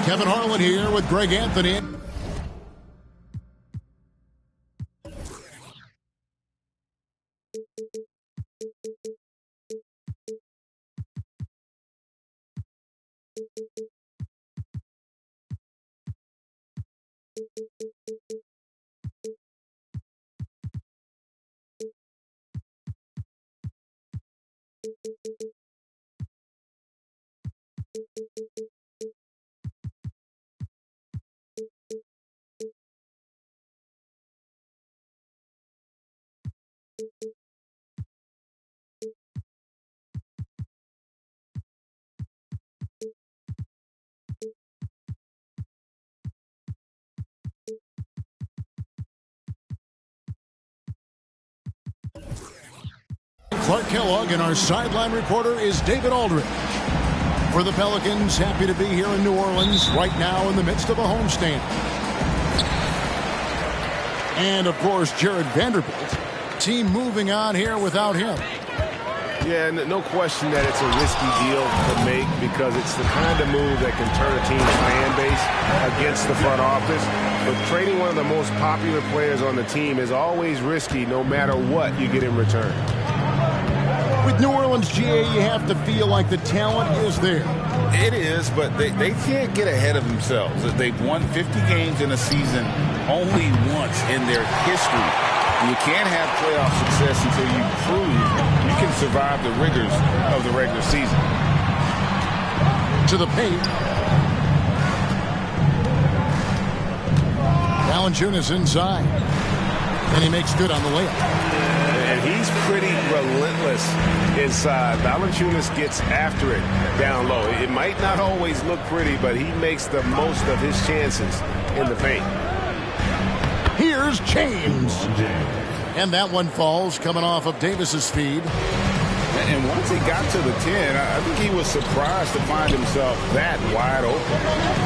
Kevin Harlan here with Greg Anthony. Clark Kellogg, and our sideline reporter is David Aldridge. For the Pelicans, happy to be here in New Orleans right now in the midst of a homestand. And, of course, Jared Vanderbilt. Team moving on here without him. Yeah, no question that it's a risky deal to make because it's the kind of move that can turn a team's fan base against the front office. But trading one of the most popular players on the team is always risky no matter what you get in return. With New Orleans, GA, you have to feel like the talent is there. It is, but they can't get ahead of themselves. They've won 50 games in a season only once in their history. You can't have playoff success until you prove you can survive the rigors of the regular season. To the paint. Valanciunas inside. And he makes good on the layup. And he's pretty relentless inside. Valanciunas gets after it down low. It might not always look pretty, but he makes the most of his chances in the paint. Here's James. And that one falls coming off of Davis's feed. And once he got to the 10, I think he was surprised to find himself that wide open.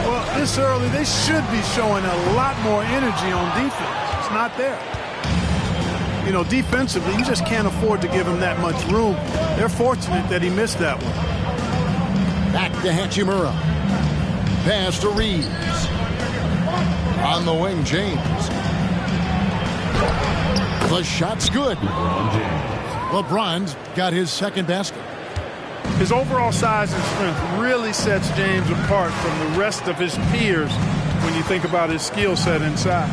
Well, this early, they should be showing a lot more energy on defense. It's not there. You know, defensively, you just can't afford to give him that much room. They're fortunate that he missed that one. Back to Hachimura. Pass to Reeves. On the wing, James. The shot's good. LeBron's got his second basket. His overall size and strength really sets James apart from the rest of his peers when you think about his skill set inside.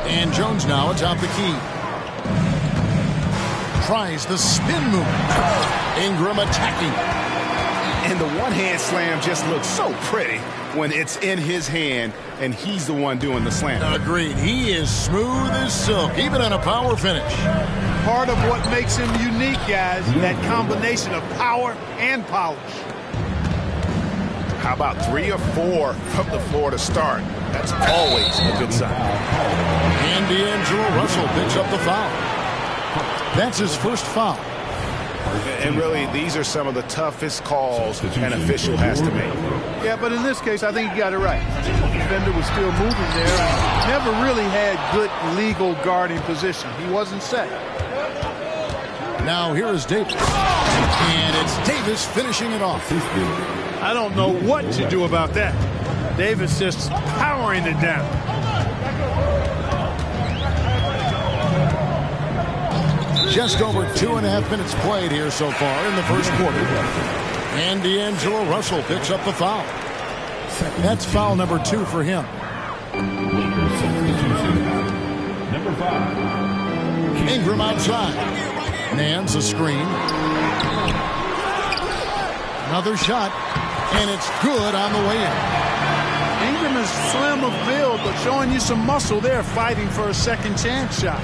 And Jones now atop the key. Tries the spin move. Ingram attacking. And the one-hand slam just looks so pretty when it's in his hand and he's the one doing the slam. Agreed. He is smooth as silk, even on a power finish. Part of what makes him unique, guys, that combination of power and polish. How about 3 or 4 from the floor to start? That's always a good sign. And D'Angelo Russell picks up the foul. That's his first foul. And really, these are some of the toughest calls an official has to make. Yeah, but in this case, I think he got it right. The defender was still moving there and never really had good legal guarding position. He wasn't set. Now here is Davis. And it's Davis finishing it off. I don't know what to do about that. Davis just powering it down. Just over 2.5 minutes played here so far in the first quarter. And D'Angelo Russell picks up the foul. That's foul number 2 for him. Number 5. Ingram outside. Nance a screen. Another shot. And it's good on the way in. Ingram is slim of build, but showing you some muscle there, fighting for a second chance shot.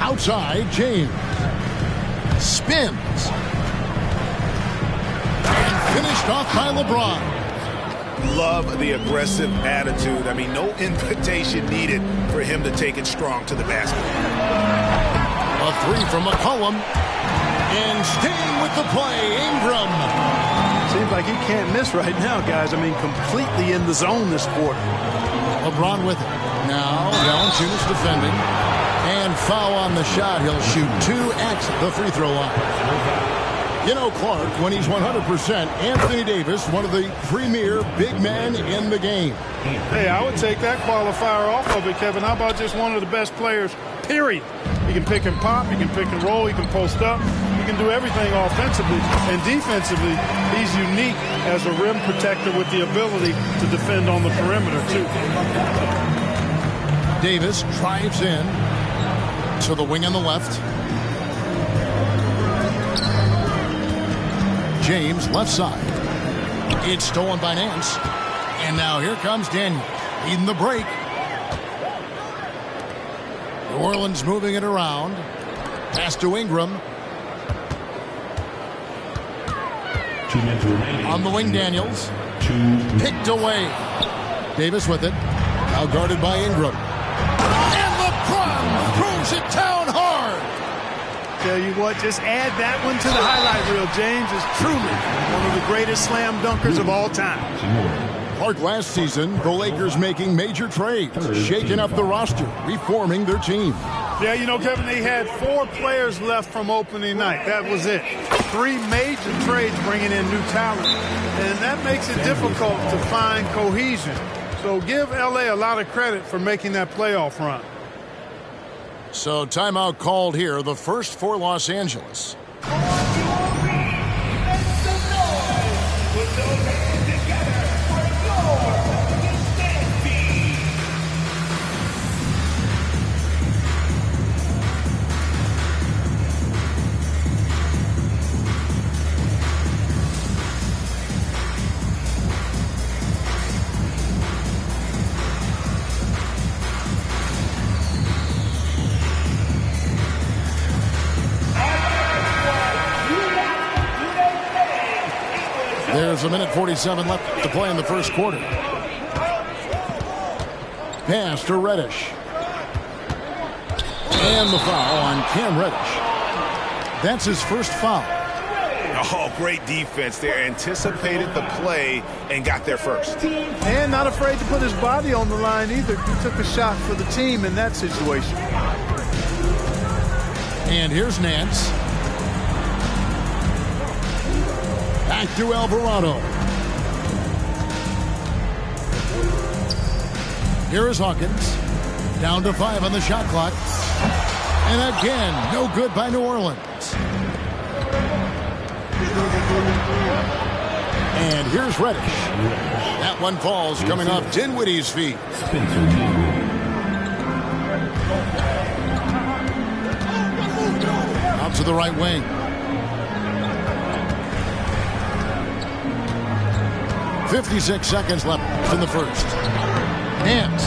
Outside, James. Spins. And finished off by LeBron. Love the aggressive attitude. I mean, no invitation needed for him to take it strong to the basket. A 3 from McCollum. And staying with the play, Ingram. Seems like he can't miss right now, guys. I mean, completely in the zone this quarter. LeBron with it. Now, Valanciunas defending. And foul on the shot. He'll shoot 2 at the free throw line. Clark, when he's 100%, Anthony Davis, one of the premier big men in the game. Hey, I would take that qualifier off of it, Kevin. How about just one of the best players, period? He can pick and pop, he can pick and roll, he can post up, he can do everything offensively. And defensively, he's unique as a rim protector with the ability to defend on the perimeter, too. Davis drives in to the wing on the left. James, left side. It's stolen by Nance. And now here comes Daniel, leading the break. New Orleans moving it around. Pass to Ingram. On the wing, Daniels. Picked away. Davis with it. Now guarded by Ingram. And LeBron throws it down hard. Tell you what, just add that one to the highlight reel. James is truly one of the greatest slam dunkers of all time. Clark, last season, the Lakers making major trades, shaking up the roster, reforming their team. Yeah, you know, Kevin, they had 4 players left from opening night. That was it. 3 major trades bringing in new talent. And that makes it difficult to find cohesion. So give L.A. a lot of credit for making that playoff run. So timeout called here, the first for Los Angeles. There's a minute 47 left to play in the first quarter. Pass to Reddish. And the foul on Cam Reddish. That's his first foul. Oh, great defense there. Anticipated the play and got there first. And not afraid to put his body on the line either. He took a shot for the team in that situation. And here's Nance. Back to Alvarado. Here is Hawkins. Down to 5 on the shot clock. And again, no good by New Orleans. And here's Reddish. That one falls coming off Dinwiddie's feet. Out to the right wing. .56 seconds left in the first. Nance.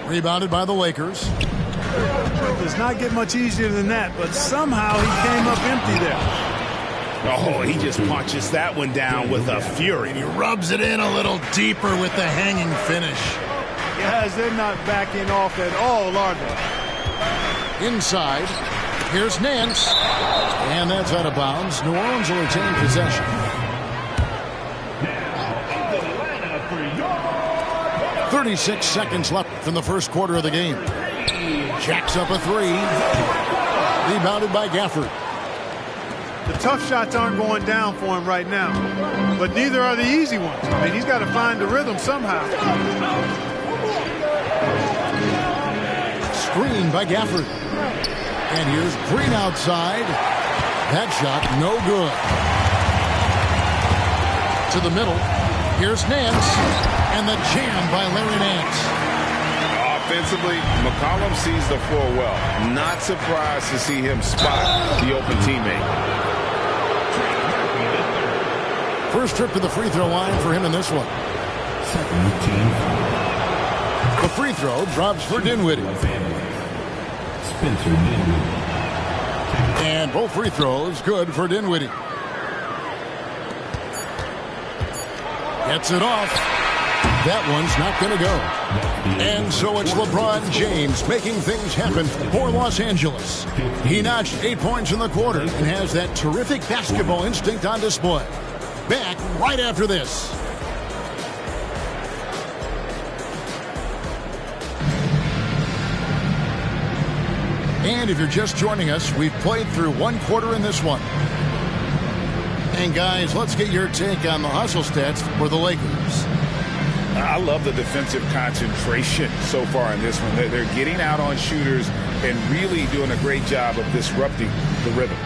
Rebounded by the Lakers. Does not get much easier than that, but somehow he came up empty there. Oh, he just punches that one down with a fury. And he rubs it in a little deeper with the hanging finish. Guys, they're not backing off at all, are they? Inside. Here's Nance. And that's out of bounds. New Orleans will retain possession. 36 seconds left in the first quarter of the game. Jacks up a 3. Rebounded by Gafford. The tough shots aren't going down for him right now, but neither are the easy ones. I mean, he's got to find the rhythm somehow. Screen by Gafford. And here's Green outside. That shot no good. To the middle. Here's Nance. And the jam by Larry Nance. Offensively, McCollum sees the floor well. Not surprised to see him spot the open teammate. First trip to the free throw line for him in this one. The free throw drops for Dinwiddie. And both free throws good for Dinwiddie. Gets it off. That one's not going to go. And so it's LeBron James making things happen for Los Angeles. He notched 8 points in the quarter and has that terrific basketball instinct on display. Back right after this. And if you're just joining us, we've played through one quarter in this one. And guys, let's get your take on the hustle stats for the Lakers. I love the defensive concentration so far in this one. They're getting out on shooters and really doing a great job of disrupting the rhythm.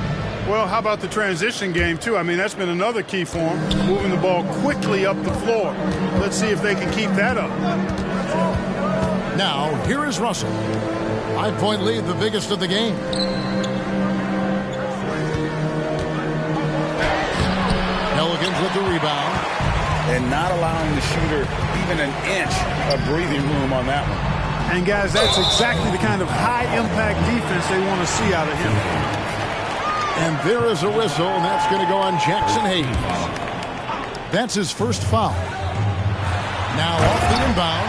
Well, how about the transition game, too? I mean, that's been another key for them, moving the ball quickly up the floor. Let's see if they can keep that up. Now, here is Russell. 5-point lead, the biggest of the game. Pelicans with the rebound. And not allowing the shooter even an inch of breathing room on that one. And, guys, that's exactly the kind of high-impact defense they want to see out of him. And there is a whistle, and that's going to go on Jackson Hayes. That's his first foul. Now off the inbound.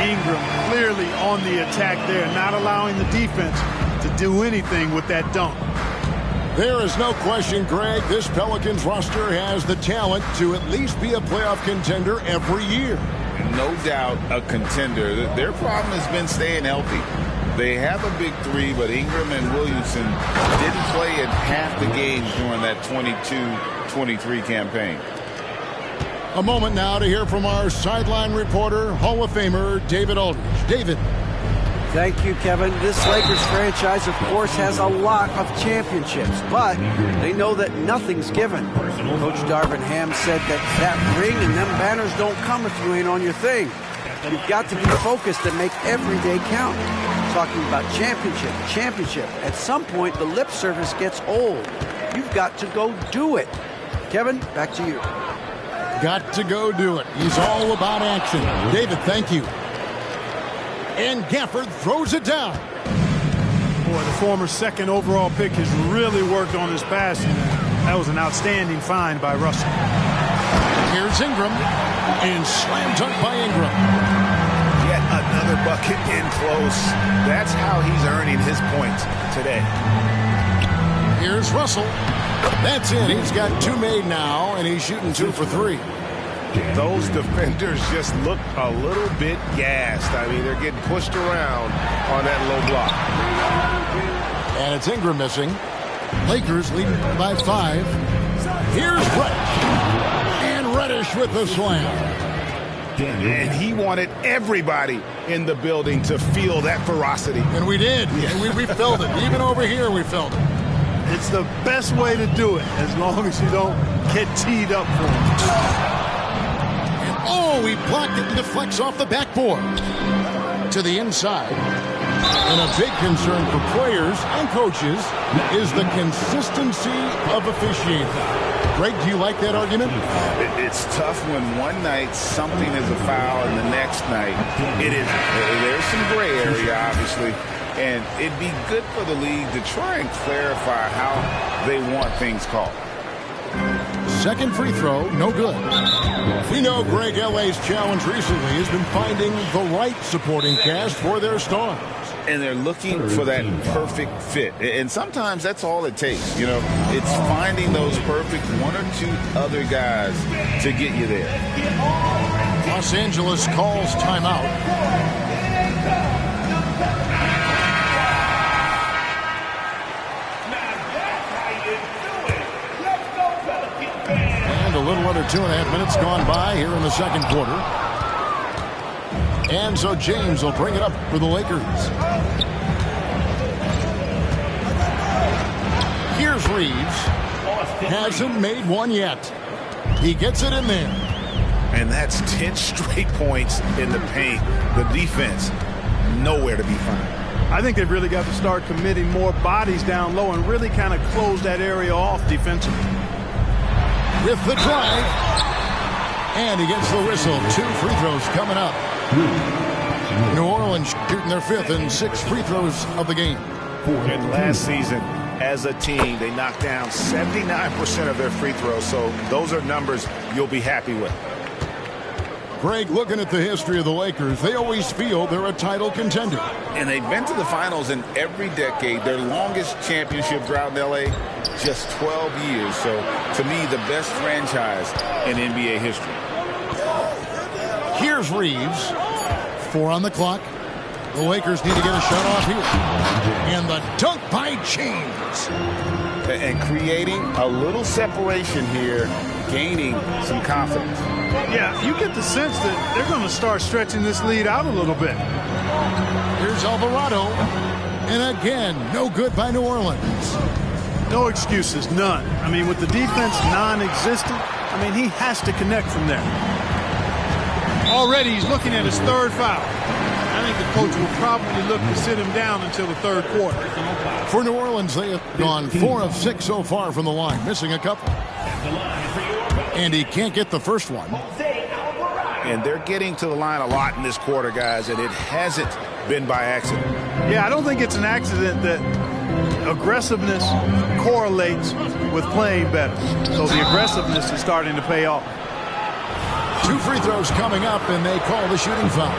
Ingram clearly on the attack there, not allowing the defense to do anything with that dunk. There is no question, Greg, this Pelicans roster has the talent to at least be a playoff contender every year. No doubt a contender. Their problem has been staying healthy. They have a big three, but Ingram and Williamson didn't play in half the games during that 22-23 campaign. A moment now to hear from our sideline reporter, Hall of Famer David Aldridge. David. Thank you, Kevin. This Lakers franchise, of course, has a lot of championships, but they know that nothing's given. Coach Darvin Ham said that ring and them banners don't come if you ain't on your thing. You've got to be focused and make every day count. Talking about championship. At some point, the lip service gets old. You've got to go do it. Kevin, back to you. Got to go do it. He's all about action. David, thank you. And Gafford throws it down. Boy, the former second overall pick has really worked on his passing. That was an outstanding find by Russell. Here's Ingram. And slam dunk by Ingram. Yet another bucket in close. That's how he's earning his points today. Here's Russell. That's it. He's got 2 made now, and he's shooting 2 for 3. Those defenders just look a little bit gassed. I mean, they're getting pushed around on that low block. And it's Ingram missing. Lakers leading by 5. Here's Reddish. And Reddish with the slam. And he wanted everybody in the building to feel that ferocity. And we did. Yeah. We felt it. Even over here, we felt it. It's the best way to do it, as long as you don't get teed up for it. Oh, he blocked it and deflects off the backboard. To the inside. And a big concern for players and coaches is the consistency of officiating. Greg, do you like that argument? It's tough when one night something is a foul and the next night it isn't. There's some gray area, obviously. And it'd be good for the league to try and clarify how they want things called. Second free throw, no good. We know Greg L.A.'s challenge recently has been finding the right supporting cast for their stars. And they're looking for that perfect fit. And sometimes that's all it takes. You know, it's finding those perfect 1 or 2 other guys to get you there. Los Angeles calls timeout. A little under 2.5 minutes gone by here in the second quarter. And so James will bring it up for the Lakers. Here's Reeves. Hasn't made one yet. He gets it in there. And that's 10 straight points in the paint. The defense, nowhere to be found. I think they've really got to start committing more bodies down low and really kind of close that area off defensively. With the drive. And he gets the whistle. 2 free throws coming up. New Orleans shooting their 5th and 6th free throws of the game. And last season, as a team, they knocked down 79% of their free throws. So those are numbers you'll be happy with. Greg, looking at the history of the Lakers, they always feel they're a title contender. And they've been to the finals in every decade. Their longest championship drought in L.A., just 12 years. So, to me, the best franchise in NBA history. Here's Reeves. 4 on the clock. The Lakers need to get a shot off here. And the dunk by James. And creating a little separation here, gaining some confidence. Yeah, you get the sense that they're going to start stretching this lead out a little bit. Here's Alvarado. And again, no good by New Orleans. No excuses, none. I mean, with the defense non-existent, I mean, he has to connect from there. Already he's looking at his third foul. I think the coach will probably look to sit him down until the third quarter. For New Orleans, they have gone 4 of 6 so far from the line, missing a couple. And he can't get the first one. And they're getting to the line a lot in this quarter, guys, and it hasn't been by accident. Yeah, I don't think it's an accident that aggressiveness correlates with playing better. So the aggressiveness is starting to pay off. 2 free throws coming up, and they call the shooting foul.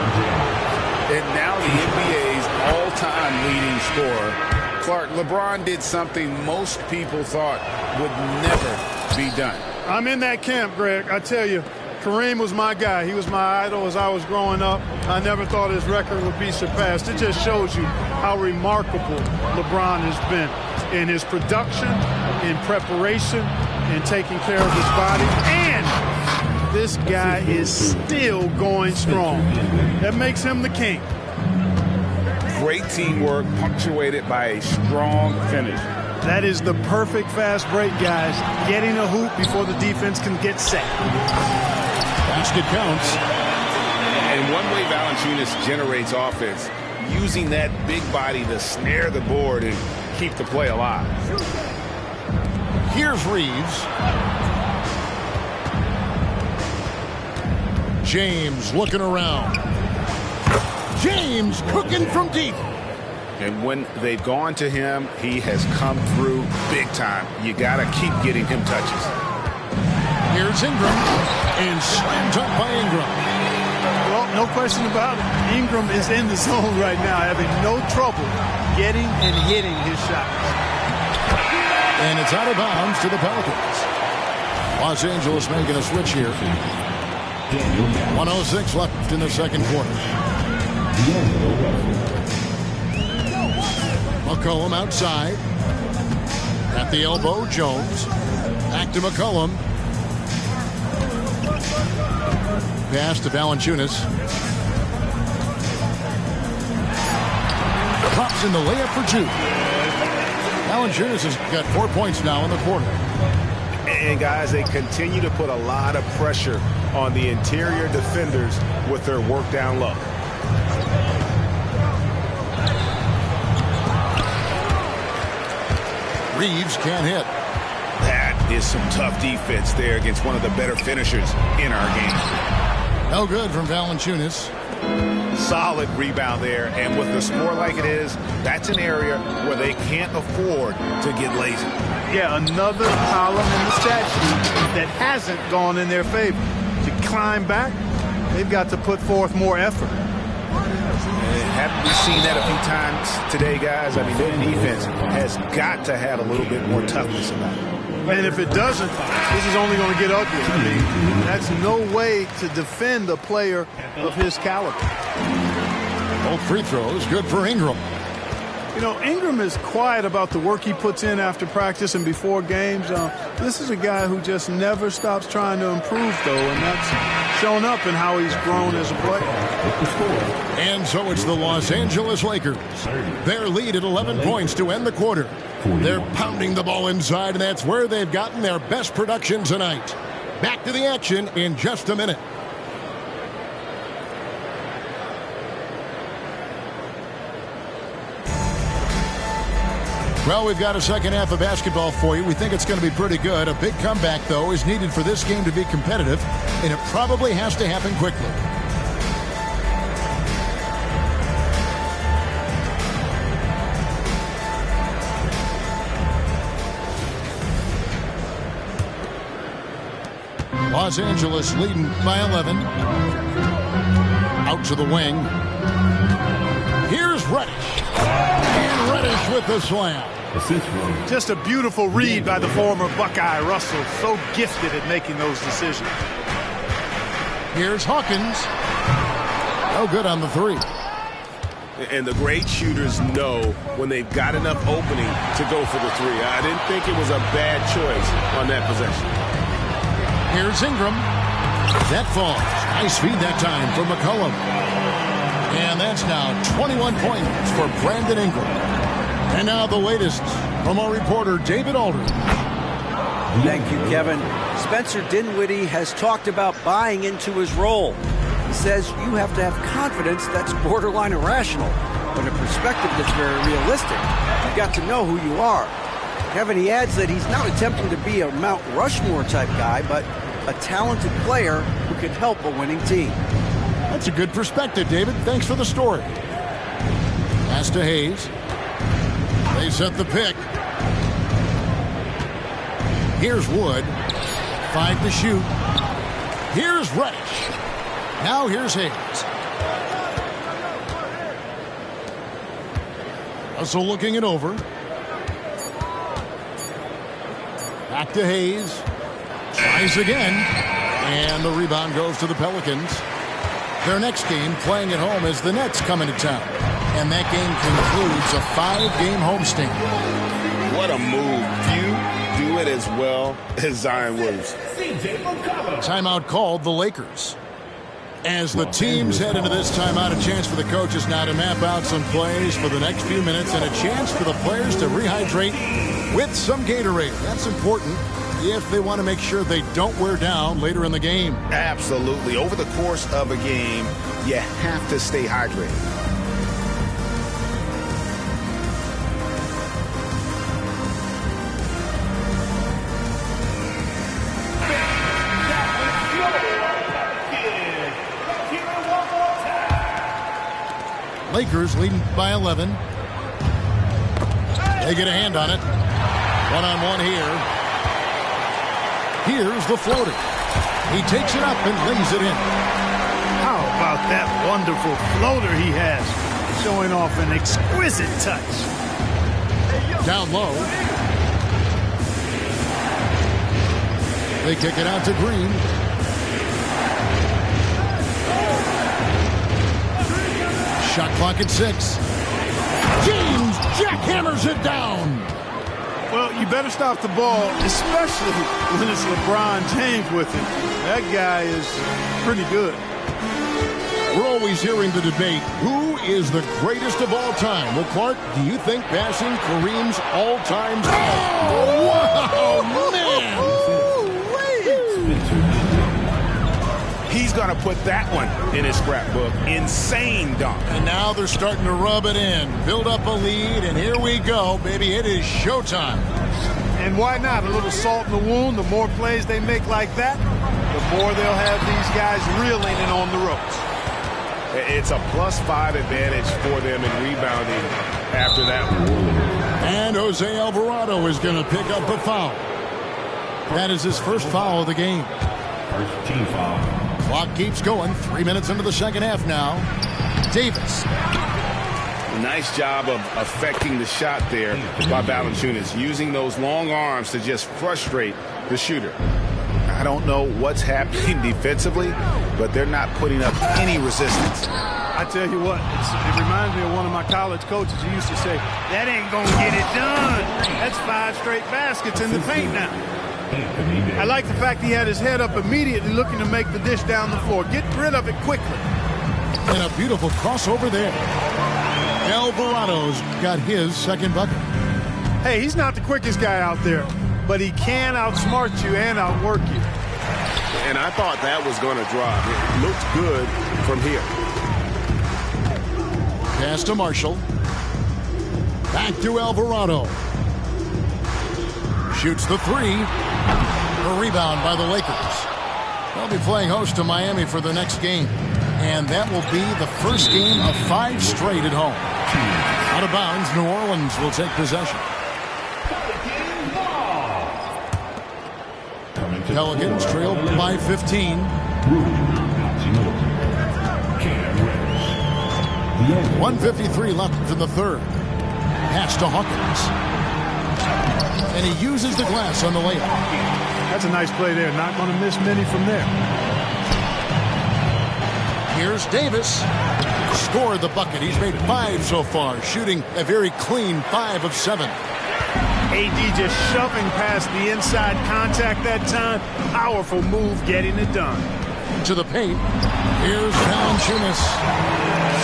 And now the NBA's all-time leading scorer. Clark, LeBron did something most people thought would never be done. I'm in that camp, Greg. I tell you, Kareem was my guy. He was my idol as I was growing up. I never thought his record would be surpassed. It just shows you how remarkable LeBron has been in his production, in preparation, in taking care of his body. And this guy is still going strong. That makes him the king. Great teamwork punctuated by a strong finish. That is the perfect fast break, guys. Getting a hoop before the defense can get set. Basket counts. And one way Valanciunas generates offense, using that big body to snare the board and keep the play alive. Here's Reeves. James looking around. James cooking from deep. And when they've gone to him, he has come through big time. You got to keep getting him touches. Here's Ingram. And slam dunk by Ingram. Well, no question about it. Ingram is in the zone right now, having no trouble getting and hitting his shots. And it's out of bounds to the Pelicans. Los Angeles making a switch here. 1:06 left in the second quarter. McCollum outside. At the elbow, Jones. Back to McCollum. Pass to Valanciunas. Pops in the layup for 2. Valanciunas has got 4 points now in the quarter. And guys, they continue to put a lot of pressure on the interior defenders with their work down low. Reeves can't hit. That is some tough defense there against one of the better finishers in our game. No good from Valanciunas. Solid rebound there, and with the score like it is, that's an area where they can't afford to get lazy. Yeah, another column in the stat sheet that hasn't gone in their favor. To climb back, they've got to put forth more effort. Haven't we seen that a few times today, guys? I mean, their defense has got to have a little bit more toughness about it. And if it doesn't, this is only going to get ugly. I mean, that's no way to defend a player of his caliber. Both free throws, good for Ingram. You know, Ingram is quiet about the work he puts in after practice and before games. This is a guy who just never stops trying to improve, though, and that's shown up in how he's grown as a player. And so it's the Los Angeles Lakers. Their lead at 11 points to end the quarter. They're pounding the ball inside, and that's where they've gotten their best production tonight. Back to the action in just a minute. Well, we've got a second half of basketball for you. We think it's going to be pretty good. A big comeback, though, is needed for this game to be competitive, and it probably has to happen quickly. Los Angeles leading by 11. Out to the wing. Here's Reddish. And Reddish with the slam. Just a beautiful read by the former Buckeye Russell. So gifted at making those decisions. Here's Hawkins. No good on the 3. And the great shooters know when they've got enough opening to go for the three. I didn't think it was a bad choice on that possession. Here's Ingram. That falls. Nice feed that time for McCollum. And that's now 21 points for Brandon Ingram. And now the latest from our reporter, David Aldridge. Thank you, Kevin. Spencer Dinwiddie has talked about buying into his role. He says you have to have confidence that's borderline irrational, but a perspective that's very realistic. You've got to know who you are. Kevin, he adds that he's not attempting to be a Mount Rushmore type guy, but a talented player who can help a winning team. That's a good perspective, David. Thanks for the story. Pass to Hayes. They set the pick. Here's Wood. 5 to shoot. Here's Reddish. Now here's Hayes. Russell looking it over. Back to Hayes. Tries again. And the rebound goes to the Pelicans. Their next game playing at home as the Nets come into town. And that game concludes a 5-game homestand. What a move. Few do it as well as Zion Williams. Timeout called the Lakers. As the teams head into this timeout, a chance for the coaches now to map out some plays for the next few minutes and a chance for the players to rehydrate with some Gatorade. That's important if they want to make sure they don't wear down later in the game. Absolutely. Over the course of a game, you have to stay hydrated. Lakers leading by 11. They get a hand on it. One-on-one here. Here's the floater. He takes it up and lays it in. How about that wonderful floater he has, showing off an exquisite touch. Down low. They kick it out to Green. Shot clock at 6. James jackhammers it down. Well, you better stop the ball, especially when it's LeBron James with it. That guy is pretty good. We're always hearing the debate, who is the greatest of all time? Well, Clark, do you think passing Kareem's all-time? Oh, wow, man! He's going to put that one in his scrapbook. Insane dunk. And now they're starting to rub it in, build up a lead, and here we go, baby. It is showtime. And why not? A little salt in the wound. The more plays they make like that, the more they'll have these guys reeling and on the ropes. It's a +5 advantage for them in rebounding after that one. And Jose Alvarado is going to pick up a foul. That is his first foul of the game. First team foul. Clock keeps going. 3 minutes into the second half now. Davis. Nice job of affecting the shot there by Valanciunas, using those long arms to just frustrate the shooter. I don't know what's happening defensively, but they're not putting up any resistance. I tell you what, it reminds me of one of my college coaches who used to say, that ain't going to get it done. That's 5 straight baskets in the paint now. I like the fact he had his head up immediately looking to make the dish down the floor. Get rid of it quickly. And a beautiful crossover there. Alvarado's got his second bucket. Hey, he's not the quickest guy out there, but he can outsmart you and outwork you. And I thought that was going to drop. It looked good from here. Pass to Marshall. Back to Alvarado. Shoots the 3. A rebound by the Lakers. They'll be playing host to Miami for the next game. And that will be the first game of 5 straight at home. Out of bounds, New Orleans will take possession. Pelicans trail by 15. 1:53 left in the third. Pass to Hawkins. And he uses the glass on the layup. That's a nice play there. Not going to miss many from there. Here's Davis. scored the bucket. He's made 5 so far, shooting a very clean 5 of 7. AD just shoving past the inside contact that time. Powerful move getting it done. To the paint. Here's Valanciunas.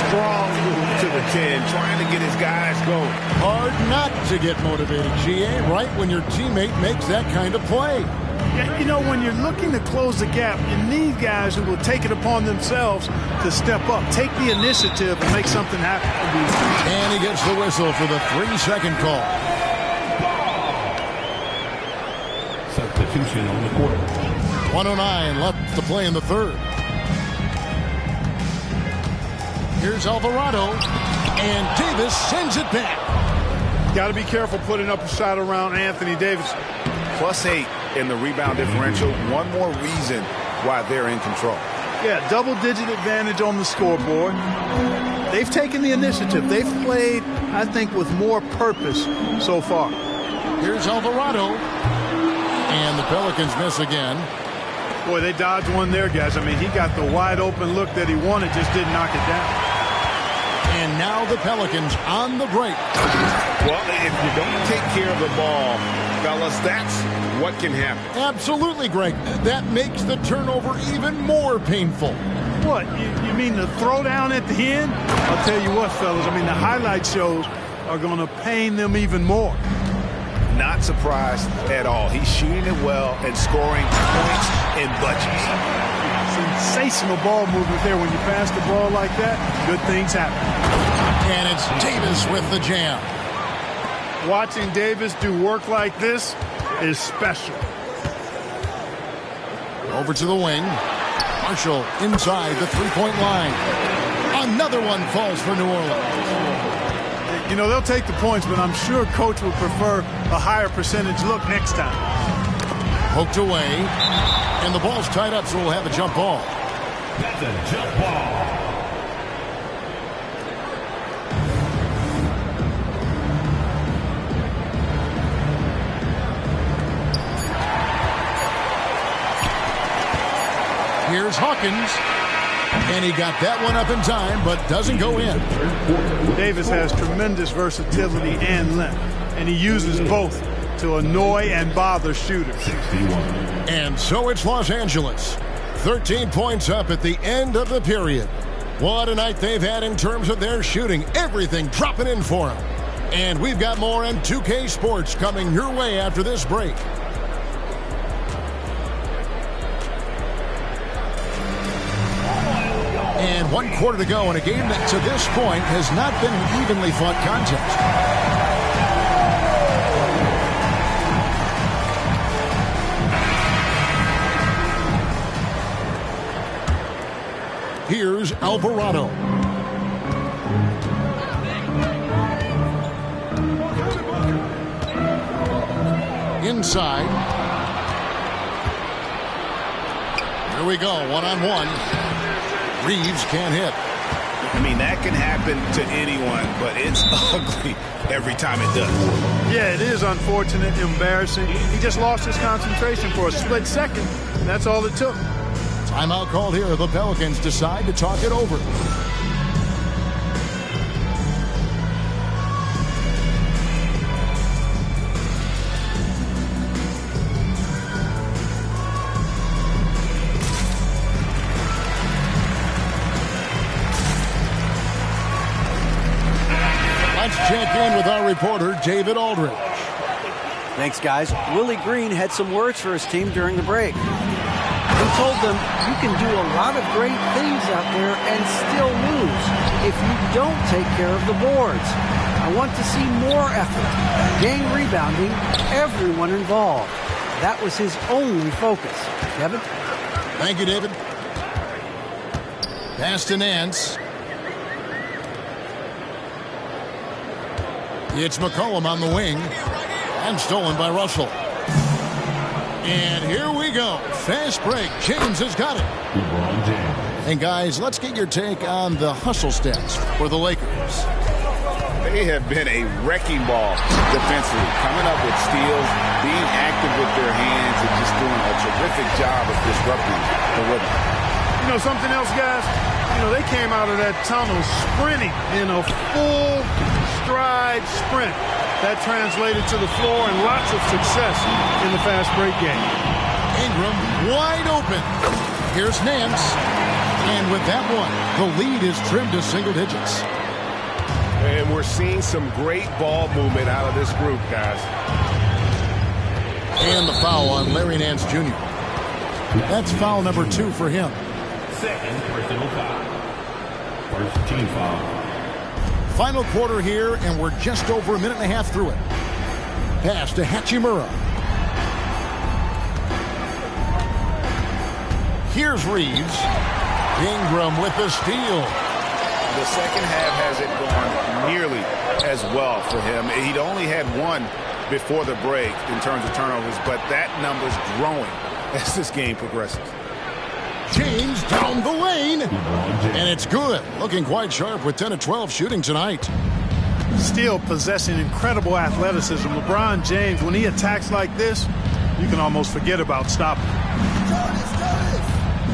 Strong move to the 10, trying to get his guys going. Hard not to get motivated, GA, right when your teammate makes that kind of play. Yeah, you know, when you're looking to close the gap, you need guys who will take it upon themselves to step up, take the initiative, and make something happen. And he gets the whistle for the 3-second call. Substitution on the court. 1:09 left to play in the third. Here's Alvarado, and Davis sends it back. Got to be careful putting up a shot around Anthony Davis. +8 in the rebound differential. One more reason why they're in control. Yeah, double-digit advantage on the scoreboard. They've taken the initiative. They've played, I think, with more purpose so far. Here's Alvarado. And the Pelicans miss again. Boy, they dodged one there, guys. I mean, he got the wide-open look that he wanted, just didn't knock it down. And now the Pelicans on the break. Well, if you don't take care of the ball, fellas, that's what can happen. Absolutely, Greg. That makes the turnover even more painful. What, you mean the throwdown at the end? I'll tell you what, fellas, I mean, the highlight shows are going to pain them even more. Not surprised at all. He's shooting it well and scoring points in bunches. Sensational ball movement there. When you pass the ball like that, good things happen. And it's Davis with the jam. Watching Davis do work like this is special. Over to the wing. Marshall inside the three-point line. Another one falls for New Orleans. You know, they'll take the points, but I'm sure Coach would prefer a higher percentage look next time. Poked away. And the ball's tied up, so we'll have a jump ball. That's a jump ball. Here's Hawkins. And he got that one up in time, but doesn't go in. Davis has tremendous versatility and length, and he uses both to annoy and bother shooters. And so it's Los Angeles. 13 points up at the end of the period. What a night they've had in terms of their shooting. Everything dropping in for them. And we've got more on 2K Sports coming your way after this break. And 1 quarter to go in a game that to this point has not been an evenly fought contest. Here's Alvarado. Inside. Here we go, one-on-one. Reeves can't hit. I mean, that can happen to anyone, but it's ugly every time it does. Yeah, it is unfortunate, embarrassing. He just lost his concentration for a split second. That's all it took. Timeout called here. The Pelicans decide to talk it over. Let's check in with our reporter, David Aldridge. Thanks, guys. Willie Green had some words for his team during the break. He told them, you can do a lot of great things out there and still lose if you don't take care of the boards. I want to see more effort, gang rebounding, everyone involved. That was his only focus. Kevin? Thank you, David. Pass to Nance. It's McCollum on the wing. And stolen by Russell. And here we go. Fast break. James has got it. And guys, let's get your take on the hustle stats for the Lakers. They have been a wrecking ball defensively, coming up with steals, being active with their hands, and just doing a terrific job of disrupting the rhythm. You know something else, guys? You know, they came out of that tunnel sprinting in a full stride sprint. That translated to the floor and lots of success in the fast break game. Ingram wide open. Here's Nance. And with that one, the lead is trimmed to single digits. And we're seeing some great ball movement out of this group, guys. And the foul on Larry Nance Jr. That's foul number 2 for him. Second personal foul. First team foul. Final quarter here, and we're just over a minute and a half through it. Pass to Hachimura. Here's Reeves. Ingram with the steal. The second half hasn't gone nearly as well for him. He'd only had one before the break in terms of turnovers, but that number's growing as this game progresses. James down the lane, and it's good. Looking quite sharp with 10 of 12 shooting tonight. Still possessing incredible athleticism. LeBron James, when he attacks like this, you can almost forget about stopping.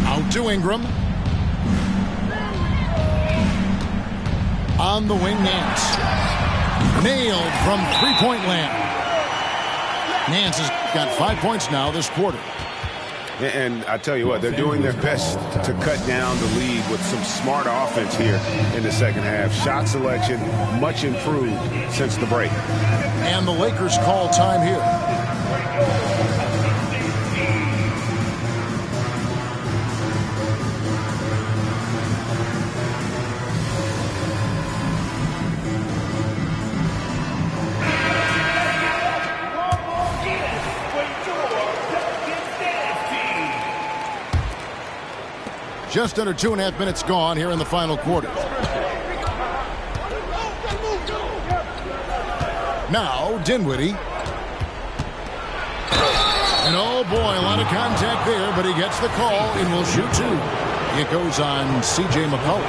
Out to Ingram. On the wing, Nance. Nailed from three-point land. Nance has got 5 points now this quarter. And I tell you what, they're doing their best to cut down the lead with some smart offense here in the second half. Shot selection much improved since the break. And the Lakers call time here. Just under 2.5 minutes gone here in the final quarter. Now, Dinwiddie. And oh boy, a lot of contact there, but he gets the call and will shoot 2. It goes on C.J. McCollum.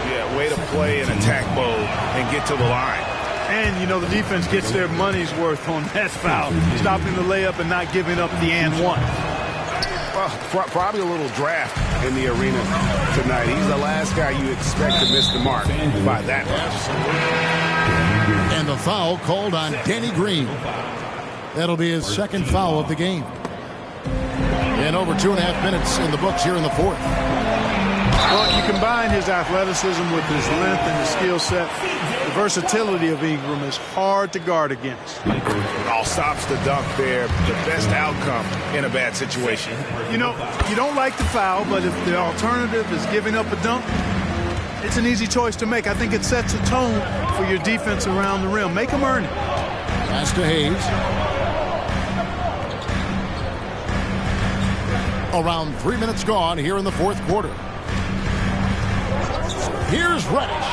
Yeah, way to play in attack mode and get to the line. And, you know, the defense gets their money's worth on that foul. Stopping the layup and not giving up the and one. Well, probably a little draft in the arena tonight. He's the last guy you expect to miss the mark by that much. And the foul called on Danny Green. That'll be his second foul of the game. And over 2.5 minutes in the books here in the fourth. Well, you combine his athleticism with his length and his skill set. The versatility of Ingram is hard to guard against. All stops the dunk there. The best outcome in a bad situation. You know, you don't like the foul, but if the alternative is giving up a dunk, it's an easy choice to make. I think it sets a tone for your defense around the rim. Make them earn it. Pass to Hayes. Around 3 minutes gone here in the fourth quarter. Here's Reddish.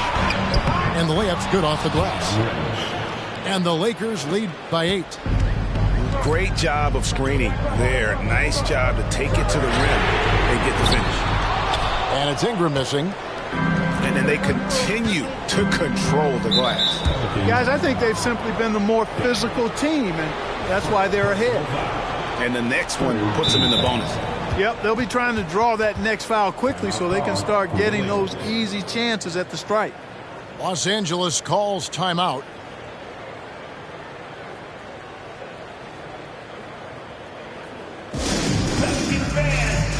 And the layup's good off the glass. And the Lakers lead by 8. Great job of screening there. Nice job to take it to the rim and get the finish. And it's Ingram missing. And then they continue to control the glass. Guys, I think they've simply been the more physical team, and that's why they're ahead. And the next one puts them in the bonus. Yep, they'll be trying to draw that next foul quickly so they can start getting those easy chances at the stripe. Los Angeles calls timeout.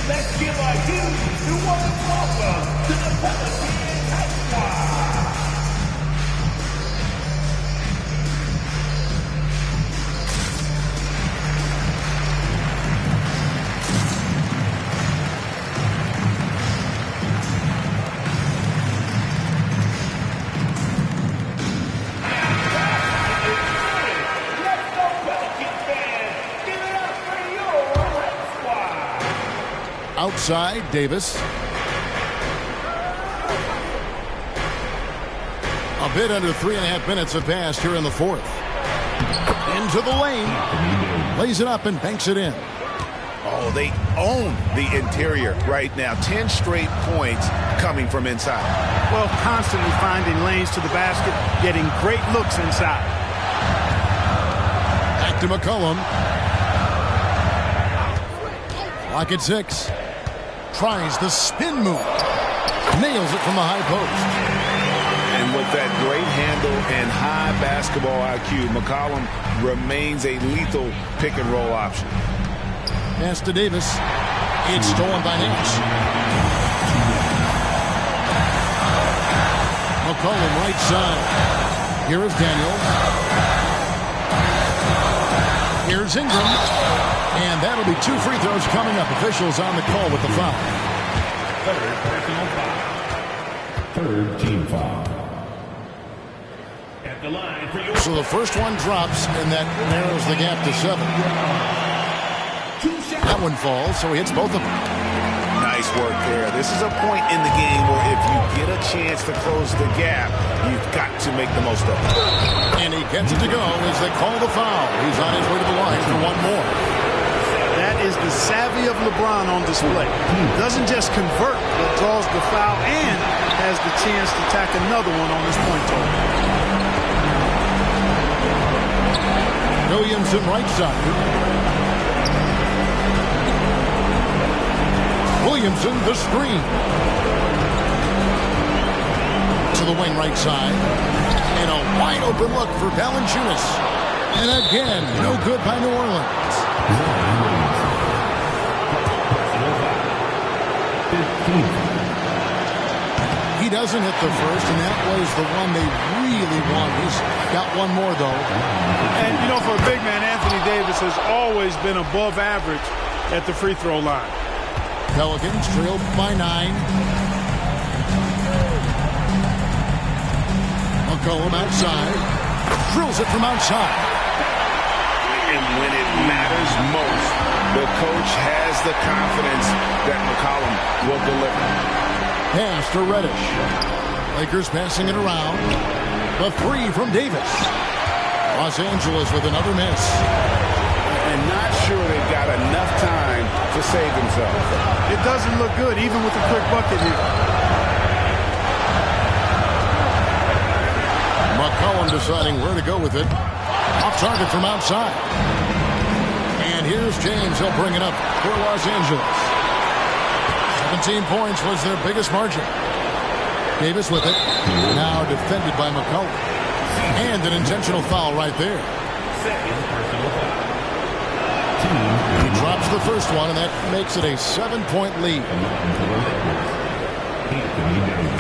Let's give a huge welcome to the Pelicans Ice Squad. Outside, Davis. A bit under 3.5 minutes have passed here in the fourth. Into the lane. Lays it up and banks it in. Oh, they own the interior right now. 10 straight points coming from inside. Well, constantly finding lanes to the basket, getting great looks inside. Back to McCollum. Clock at 6. Tries the spin move. Nails it from the high post. And with that great handle and high basketball IQ, McCollum remains a lethal pick-and-roll option. Pass to Davis. It's stolen by Nance. McCollum right side. Here is Daniels. Here's Ingram. And that'll be 2 free throws coming up. Officials on the call with the foul. Third personal foul. Third team foul. At the line for your... So the first one drops, and that narrows the gap to 7. That one falls, so he hits both of them. Nice work there. This is a point in the game where if you get a chance to close the gap, you've got to make the most of it. And he gets it to go as they call the foul. He's on his way to the line for one more. That is the savvy of LeBron on display. Doesn't just convert, but draws the foul and has the chance to tack another one on this point total. Williamson right side. Williamson the screen. To the wing right side. And a wide open look for Valanciunas. And again, no good by New Orleans. 15. He doesn't hit the first, and that was the one they really want. He's got one more, though. And, you know, for a big man, Anthony Davis has always been above average at the free throw line. Pelicans trailed by 9. McCollum outside. Drills it from outside. And when it matters most, the coach has the confidence that McCollum will deliver. Pass to Reddish. Lakers passing it around. The 3 from Davis. Los Angeles with another miss. And not sure they've got enough time to save themselves. It doesn't look good, even with the quick bucket here. McCollum deciding where to go with it. Off target from outside. And here's James. He'll bring it up for Los Angeles. 17 points was their biggest margin. Davis with it. Now defended by McCollum. And an intentional foul right there. Second personal foul. He drops the first one, and that makes it a 7-point lead.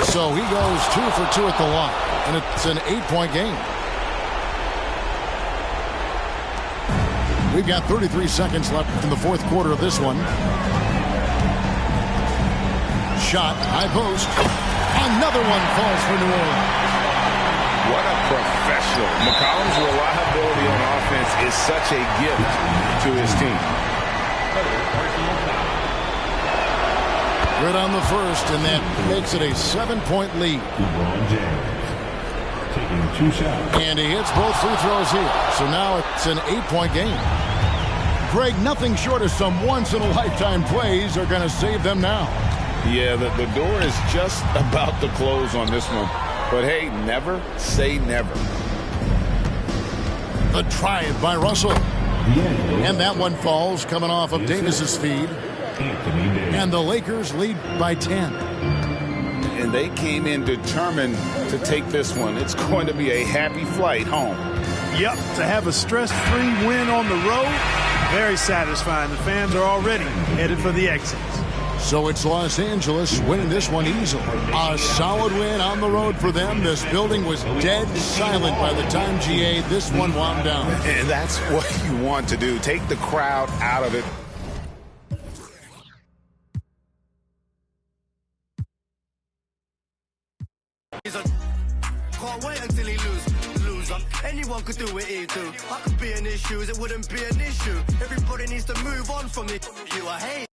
So he goes 2 for 2 at the line, and it's an 8-point game. We've got 33 seconds left in the fourth quarter of this one. Shot, high post. Another one falls for New Orleans. What a professional. McCollum's reliability on offense is such a gift to his team. Good on the first, and that makes it a 7-point lead. LeBron James taking 2 shots. And he hits both free throws here. So now it's an 8-point game. Greg, nothing short of some once-in-a-lifetime plays are going to save them now. Yeah, the door is just about to close on this one. But hey, never say never. The try it by Russell. And that one falls coming off of Davis's feed. And the Lakers lead by 10. And they came in determined to take this one. It's going to be a happy flight home. Yep, to have a stress-free win on the road, very satisfying. The fans are already headed for the exits. So it's Los Angeles winning this one easily. A solid win on the road for them. This building was dead silent by the time GA this one wound down. And that's what you want to do. Take the crowd out of it. Can't wait until he lose. Anyone could do what he do. I could be in his shoes, it wouldn't be an issue. Everybody needs to move on from me. You are hate.